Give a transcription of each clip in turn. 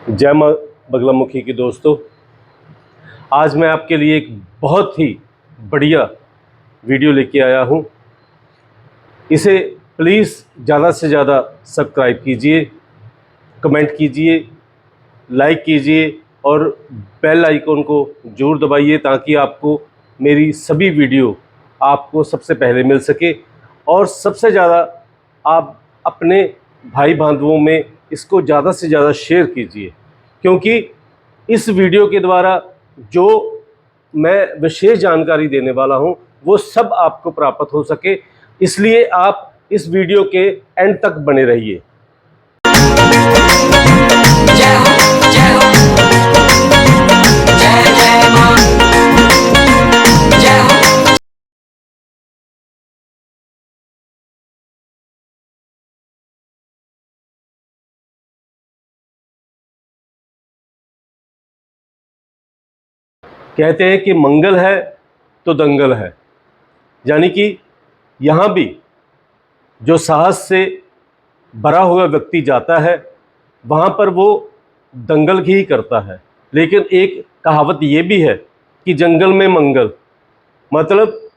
जय माँ बगलामुखी के दोस्तों, आज मैं आपके लिए एक बहुत ही बढ़िया वीडियो लेके आया हूँ। इसे प्लीज़ ज़्यादा से ज़्यादा सब्सक्राइब कीजिए, कमेंट कीजिए, लाइक कीजिए और बेल आइकन को ज़रूर दबाइए ताकि आपको मेरी सभी वीडियो आपको सबसे पहले मिल सके। और सबसे ज़्यादा आप अपने भाई बांधवों में इसको ज़्यादा से ज़्यादा शेयर कीजिए, क्योंकि इस वीडियो के द्वारा जो मैं विशेष जानकारी देने वाला हूं वो सब आपको प्राप्त हो सके, इसलिए आप इस वीडियो के एंड तक बने रहिए। जय हो जय हो जय जय मां जय हो। कहते हैं कि मंगल है तो दंगल है, यानी कि यहाँ भी जो साहस से भरा हुआ व्यक्ति जाता है वहाँ पर वो दंगल ही करता है। लेकिन एक कहावत ये भी है कि जंगल में मंगल, मतलब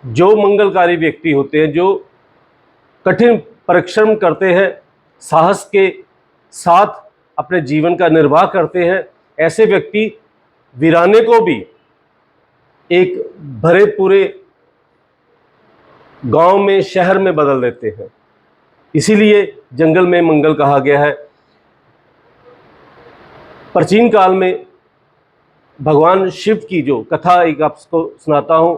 जो मंगलकारी व्यक्ति होते हैं, जो कठिन परिश्रम करते हैं, साहस के साथ अपने जीवन का निर्वाह करते हैं, ऐसे व्यक्ति वीराने को भी एक भरे पूरे गांव में, शहर में बदल देते हैं। इसीलिए जंगल में मंगल कहा गया है। प्राचीन काल में भगवान शिव की जो कथा एक आपको सुनाता हूं।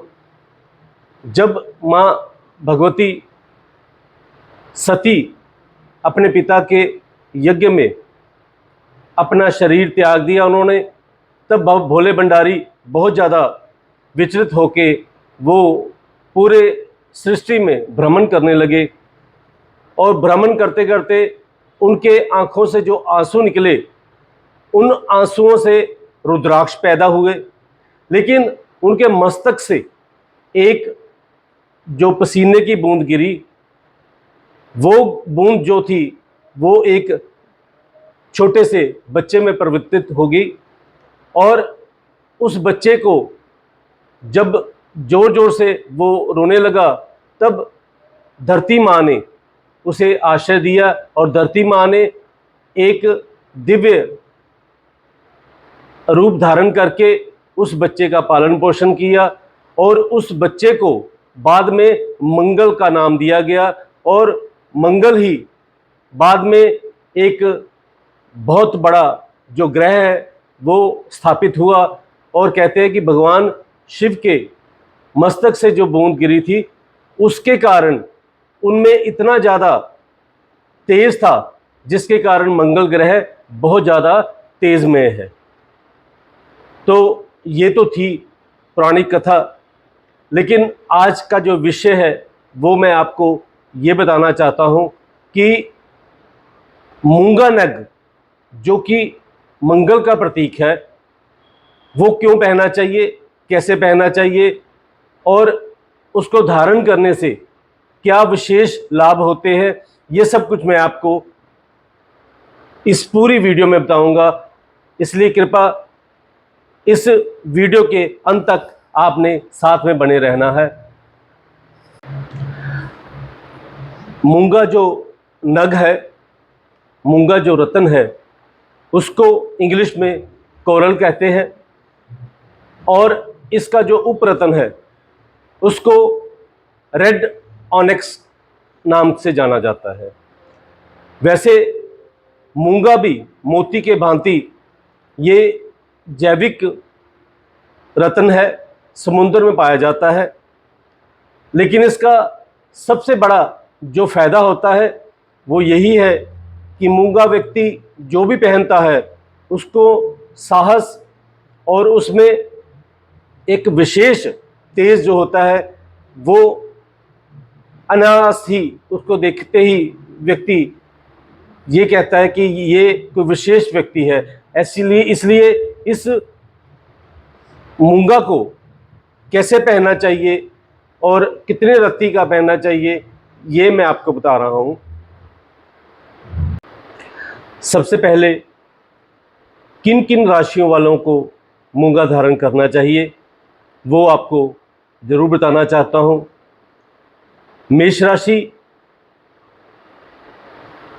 जब मां भगवती सती अपने पिता के यज्ञ में अपना शरीर त्याग दिया उन्होंने, तब भोले भंडारी बहुत ज़्यादा विचलित होके वो पूरे सृष्टि में भ्रमण करने लगे। और भ्रमण करते करते उनके आंखों से जो आंसू निकले, उन आंसुओं से रुद्राक्ष पैदा हुए। लेकिन उनके मस्तक से एक जो पसीने की बूंद गिरी, वो बूंद जो थी वो एक छोटे से बच्चे में परिवर्तित हो गई। और उस बच्चे को जब जोर जोर से वो रोने लगा, तब धरती माँ ने उसे आश्रय दिया और धरती माँ ने एक दिव्य रूप धारण करके उस बच्चे का पालन पोषण किया और उस बच्चे को बाद में मंगल का नाम दिया गया। और मंगल ही बाद में एक बहुत बड़ा जो ग्रह है वो स्थापित हुआ। और कहते हैं कि भगवान शिव के मस्तक से जो बूंद गिरी थी उसके कारण उनमें इतना ज़्यादा तेज था, जिसके कारण मंगल ग्रह बहुत ज़्यादा तेजमय है। तो ये तो थी पौराणिक कथा, लेकिन आज का जो विषय है वो मैं आपको ये बताना चाहता हूँ कि मूंगा नग, जो कि मंगल का प्रतीक है, वो क्यों पहनना चाहिए, कैसे पहनना चाहिए और उसको धारण करने से क्या विशेष लाभ होते हैं, ये सब कुछ मैं आपको इस पूरी वीडियो में बताऊंगा। इसलिए कृपया इस वीडियो के अंत तक आपने साथ में बने रहना है। मूंगा जो नग है, मूंगा जो रत्न है, उसको इंग्लिश में कोरल कहते हैं और इसका जो उपरत्न है उसको रेड ऑनिक्स नाम से जाना जाता है। वैसे मूंगा भी मोती के भांति ये जैविक रत्न है, समुद्र में पाया जाता है। लेकिन इसका सबसे बड़ा जो फायदा होता है वो यही है कि मूंगा व्यक्ति जो भी पहनता है उसको साहस और उसमें एक विशेष तेज जो होता है वो अनायास ही उसको देखते ही व्यक्ति ये कहता है कि ये कोई विशेष व्यक्ति है। इसलिए इस मूंगा को कैसे पहनना चाहिए और कितने रत्ती का पहनना चाहिए, ये मैं आपको बता रहा हूं। सबसे पहले किन किन राशियों वालों को मूंगा धारण करना चाहिए वो आपको ज़रूर बताना चाहता हूँ। मेष राशि,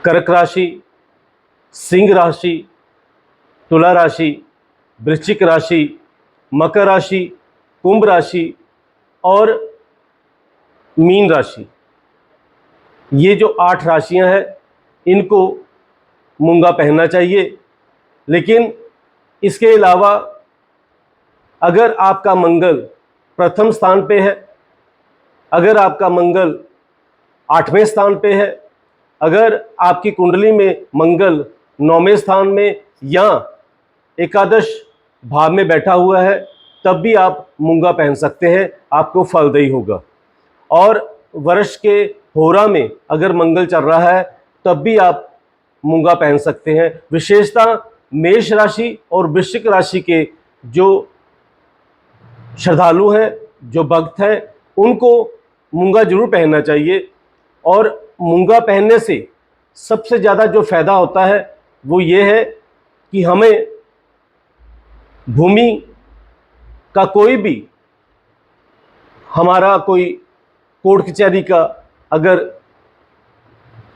कर्क राशि, सिंह राशि, तुला राशि, वृश्चिक राशि, मकर राशि, कुंभ राशि और मीन राशि, ये जो 8 राशियां हैं इनको मूंगा पहनना चाहिए। लेकिन इसके अलावा अगर आपका मंगल प्रथम स्थान पे है, अगर आपका मंगल 8वें स्थान पे है, अगर आपकी कुंडली में मंगल 9वें स्थान में या एकादश भाव में बैठा हुआ है, तब भी आप मूंगा पहन सकते हैं, आपको फलदायी होगा। और वर्ष के होरा में अगर मंगल चल रहा है तब भी आप मूंगा पहन सकते हैं। विशेषतः मेष राशि और वृश्चिक राशि के जो श्रद्धालु हैं, जो भक्त हैं, उनको मूंगा जरूर पहनना चाहिए। और मूंगा पहनने से सबसे ज़्यादा जो फायदा होता है वो ये है कि हमें भूमि का कोई भी, हमारा कोई कोर्ट कचहरी का अगर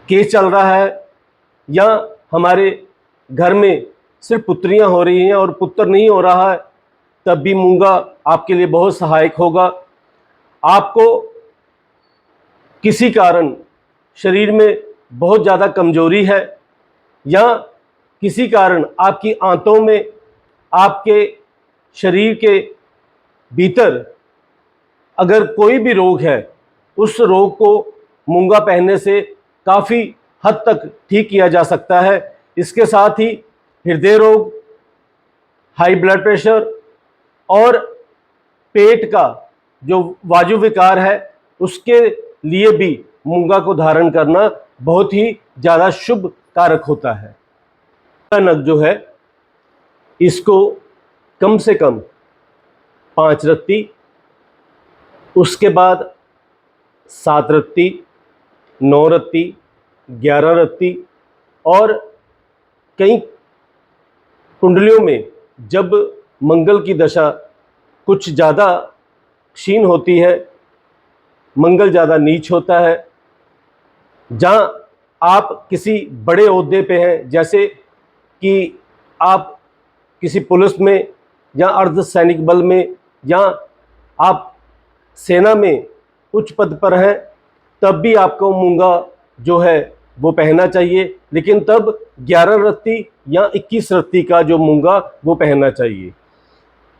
केस चल रहा है या हमारे घर में सिर्फ पुत्रियां हो रही हैं और पुत्र नहीं हो रहा है, तब भी मूंगा आपके लिए बहुत सहायक होगा। आपको किसी कारण शरीर में बहुत ज़्यादा कमजोरी है या किसी कारण आपकी आंतों में, आपके शरीर के भीतर अगर कोई भी रोग है, उस रोग को मूंगा पहनने से काफ़ी हद तक ठीक किया जा सकता है। इसके साथ ही हृदय रोग, हाई ब्लड प्रेशर और पेट का जो वायु विकार है, उसके लिए भी मूंगा को धारण करना बहुत ही ज़्यादा शुभ कारक होता है। नग जो है इसको कम से कम 5 रत्ती, उसके बाद 7 रत्ती, 9 रत्ती, 11 रत्ती और कई कुंडलियों में जब मंगल की दशा कुछ ज़्यादा क्षीण होती है, मंगल ज़्यादा नीच होता है, जहाँ आप किसी बड़े ओहदे पे हैं, जैसे कि आप किसी पुलिस में या अर्ध सैनिक बल में या आप सेना में उच्च पद पर हैं, तब भी आपको मूंगा जो है वो पहनना चाहिए। लेकिन तब 11 रत्ती या 21 रत्ती का जो मूंगा वो पहनना चाहिए।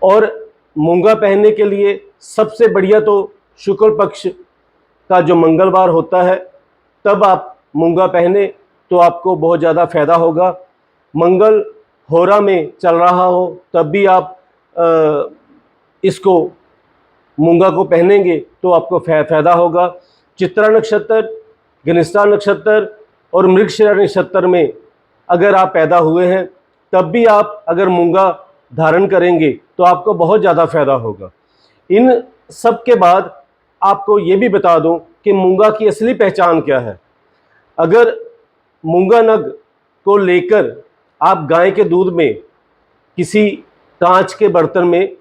और मूंगा पहनने के लिए सबसे बढ़िया तो शुक्ल पक्ष का जो मंगलवार होता है, तब आप मूंगा पहने तो आपको बहुत ज़्यादा फायदा होगा। मंगल होरा में चल रहा हो तब भी आप इसको मूंगा को पहनेंगे तो आपको फायदा होगा। चित्रा नक्षत्र, घनिष्ठा नक्षत्र और मृगशिरा नक्षत्र में अगर आप पैदा हुए हैं, तब भी आप अगर मूंगा धारण करेंगे तो आपको बहुत ज़्यादा फायदा होगा। इन सब के बाद आपको ये भी बता दूं कि मूंगा की असली पहचान क्या है। अगर मूंगा नग को लेकर आप गाय के दूध में, किसी कांच के बर्तन में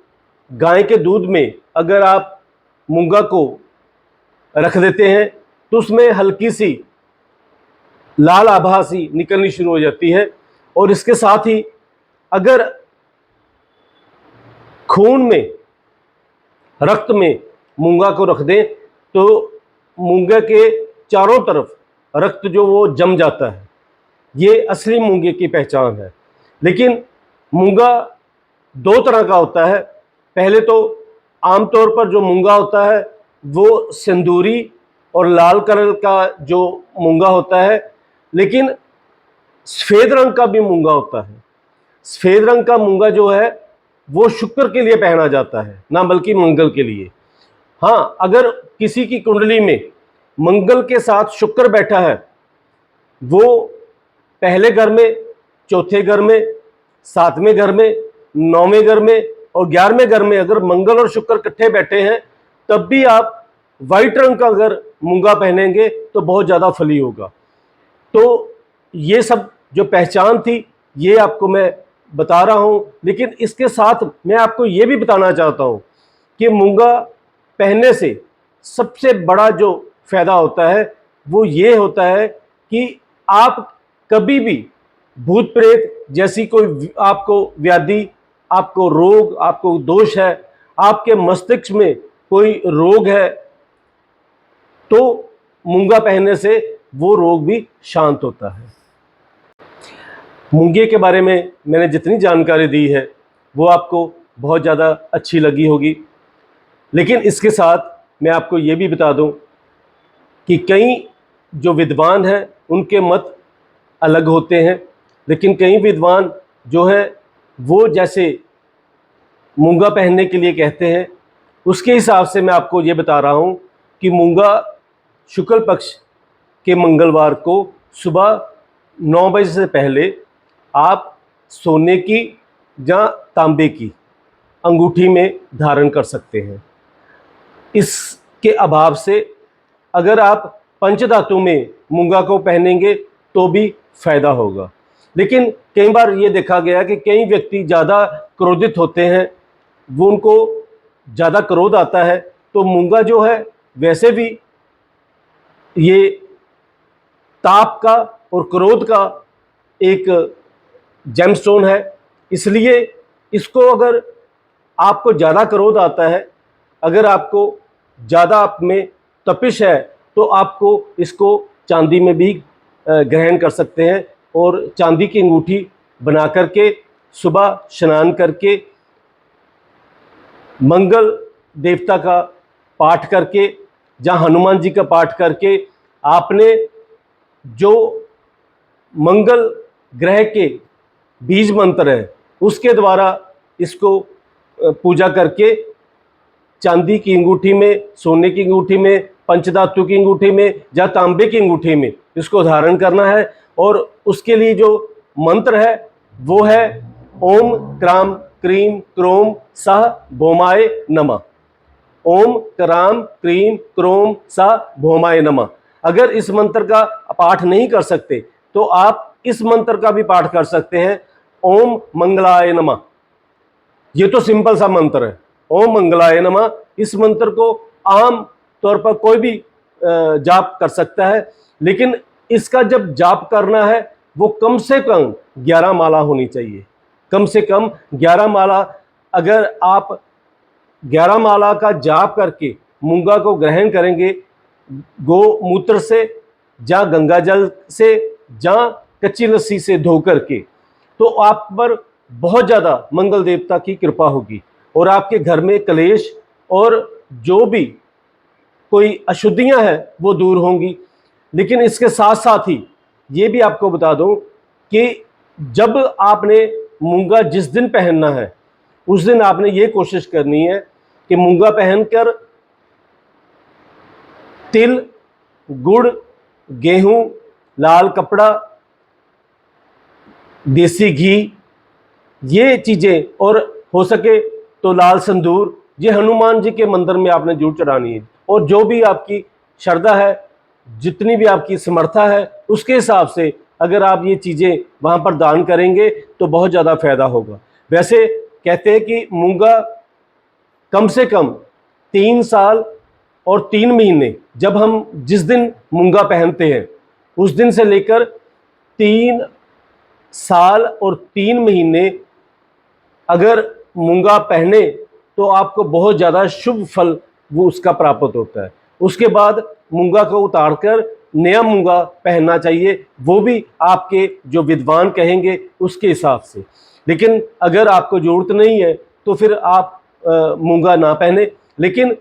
गाय के दूध में अगर आप मूंगा को रख देते हैं तो उसमें हल्की सी लाल आभा सी निकलनी शुरू हो जाती है। और इसके साथ ही अगर खून में, रक्त में मूंगा को रख दें तो मूंगे के चारों तरफ रक्त जो वो जम जाता है। ये असली मूंगे की पहचान है। लेकिन मूंगा 2 तरह का होता है। पहले तो आमतौर पर जो मूंगा होता है वो सिंदूरी और लाल कलर का जो मूंगा होता है, लेकिन सफ़ेद रंग का भी मूंगा होता है। सफ़ेद रंग का मूंगा जो है वो शुक्र के लिए पहना जाता है, ना बल्कि मंगल के लिए। हाँ, अगर किसी की कुंडली में मंगल के साथ शुक्र बैठा है, वो पहले घर में, चौथे घर में, 7वें घर में, 9वें घर में और 11वें घर में अगर मंगल और शुक्र इकट्ठे बैठे हैं, तब भी आप वाइट रंग का अगर मूंगा पहनेंगे तो बहुत ज़्यादा फली होगा। तो ये सब जो पहचान थी, ये आपको मैं बता रहा हूं, लेकिन इसके साथ मैं आपको ये भी बताना चाहता हूं कि मूंगा पहनने से सबसे बड़ा जो फायदा होता है वो ये होता है कि आप कभी भी भूत प्रेत जैसी कोई आपको व्याधि, आपको रोग, आपको दोष है, आपके मस्तिष्क में कोई रोग है, तो मूंगा पहनने से वो रोग भी शांत होता है। मूंगे के बारे में मैंने जितनी जानकारी दी है वो आपको बहुत ज़्यादा अच्छी लगी होगी, लेकिन इसके साथ मैं आपको ये भी बता दूं कि कई जो विद्वान हैं उनके मत अलग होते हैं, लेकिन कई विद्वान जो हैं वो जैसे मूंगा पहनने के लिए कहते हैं, उसके हिसाब से मैं आपको ये बता रहा हूँ कि मूंगा शुक्ल पक्ष के मंगलवार को सुबह 9 बजे से पहले आप सोने की या तांबे की अंगूठी में धारण कर सकते हैं। इसके अभाव से अगर आप पंचधातु में मूंगा को पहनेंगे तो भी फायदा होगा। लेकिन कई बार ये देखा गया कि कई व्यक्ति ज़्यादा क्रोधित होते हैं, वो उनको ज़्यादा क्रोध आता है, तो मूंगा जो है वैसे भी ये ताप का और क्रोध का एक जेमस्टोन है, इसलिए इसको अगर आपको ज़्यादा क्रोध आता है, अगर आपको ज़्यादा आप में तपिश है, तो आपको इसको चांदी में भी ग्रहण कर सकते हैं और चांदी की अंगूठी बना करके सुबह स्नान करके मंगल देवता का पाठ करके या हनुमान जी का पाठ करके आपने जो मंगल ग्रह के बीज मंत्र है उसके द्वारा इसको पूजा करके चांदी की अंगूठी में, सोने की अंगूठी में, पंचधातु की अंगूठी में या तांबे की अंगूठी में इसको धारण करना है। और उसके लिए जो मंत्र है वो है ओम क्राम क्रीम क्रोम सह भौमाय नमः। ओम क्राम क्रीम क्रोम सह भौमाय नमः। अगर इस मंत्र का पाठ नहीं कर सकते तो आप इस मंत्र का भी पाठ कर सकते हैं, ओम मंगलाय नमः। ये तो सिंपल सा मंत्र है, ओम मंगलाय नमः। इस मंत्र को आम तौर पर कोई भी जाप कर सकता है, लेकिन इसका जब जाप करना है वो कम से कम 11 माला होनी चाहिए, कम से कम 11 माला। अगर आप 11 माला का जाप करके मूंगा को ग्रहण करेंगे गोमूत्र से या गंगा जल से या कच्ची लस्सी से धो करके, तो आप पर बहुत ज़्यादा मंगल देवता की कृपा होगी और आपके घर में कलेश और जो भी कोई अशुद्धियां हैं वो दूर होंगी। लेकिन इसके साथ साथ ही ये भी आपको बता दूं कि जब आपने मूंगा जिस दिन पहनना है उस दिन आपने ये कोशिश करनी है कि मूंगा पहनकर तिल, गुड़, गेहूं, लाल कपड़ा, देसी घी, ये चीज़ें, और हो सके तो लाल संदूर, ये हनुमान जी के मंदिर में आपने जरूर चढ़ानी है। और जो भी आपकी श्रद्धा है, जितनी भी आपकी समर्था है, उसके हिसाब से अगर आप ये चीज़ें वहाँ पर दान करेंगे तो बहुत ज़्यादा फायदा होगा। वैसे कहते हैं कि मूंगा कम से कम 3 साल और 3 महीने, जब हम जिस दिन मूंगा पहनते हैं उस दिन से लेकर 3 साल और 3 महीने अगर मूंगा पहने तो आपको बहुत ज़्यादा शुभ फल वो उसका प्राप्त होता है। उसके बाद मूंगा को उतारकर नया मूंगा पहनना चाहिए, वो भी आपके जो विद्वान कहेंगे उसके हिसाब से। लेकिन अगर आपको ज़रूरत नहीं है तो फिर आप मूंगा ना पहने। लेकिन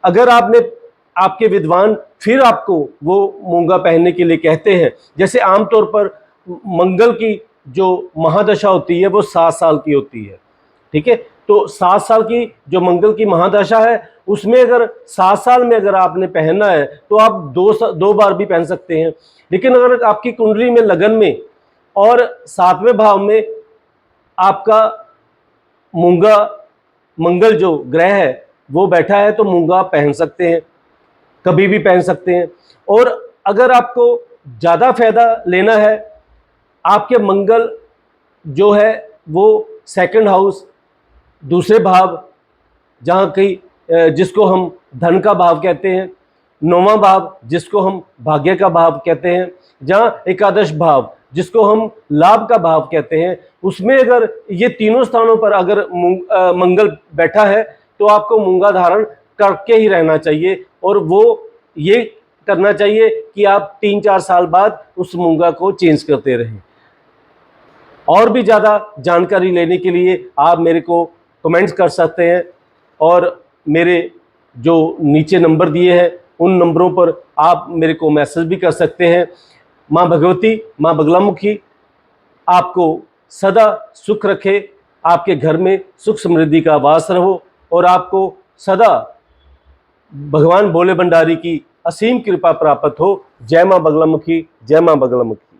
अगर आपके विद्वान फिर आपको वो मूंगा पहनने के लिए कहते हैं, जैसे आमतौर पर मंगल की जो महादशा होती है वो 7 साल की होती है, ठीक है। तो 7 साल की जो मंगल की महादशा है उसमें अगर 7 साल में अगर आपने पहनना है तो आप दो बार भी पहन सकते हैं। लेकिन अगर आपकी कुंडली में लगन में और 7वें भाव में आपका मूंगा मंगल जो ग्रह है वो बैठा है तो मूंगा पहन सकते हैं, कभी भी पहन सकते हैं। और अगर आपको ज़्यादा फायदा लेना है, आपके मंगल जो है वो सेकंड हाउस, दूसरे भाव, जहाँ कई जिसको हम धन का भाव कहते हैं, नौवां भाव जिसको हम भाग्य का भाव कहते हैं, जहाँ एकादश भाव जिसको हम लाभ का भाव कहते हैं, उसमें अगर ये तीनों स्थानों पर अगर मंगल बैठा है तो आपको मूंगा धारण करके ही रहना चाहिए, और वो ये करना चाहिए कि आप 3-4 साल बाद उस मूंगा को चेंज करते रहें। और भी ज़्यादा जानकारी लेने के लिए आप मेरे को कमेंट्स कर सकते हैं, और मेरे जो नीचे नंबर दिए हैं उन नंबरों पर आप मेरे को मैसेज भी कर सकते हैं। माँ भगवती, माँ बगलामुखी आपको सदा सुख रखे, आपके घर में सुख समृद्धि का वास रहो, और आपको सदा भगवान भोले भंडारी की असीम कृपा प्राप्त हो। जय माँ बगलामुखी, जय माँ बगलामुखी।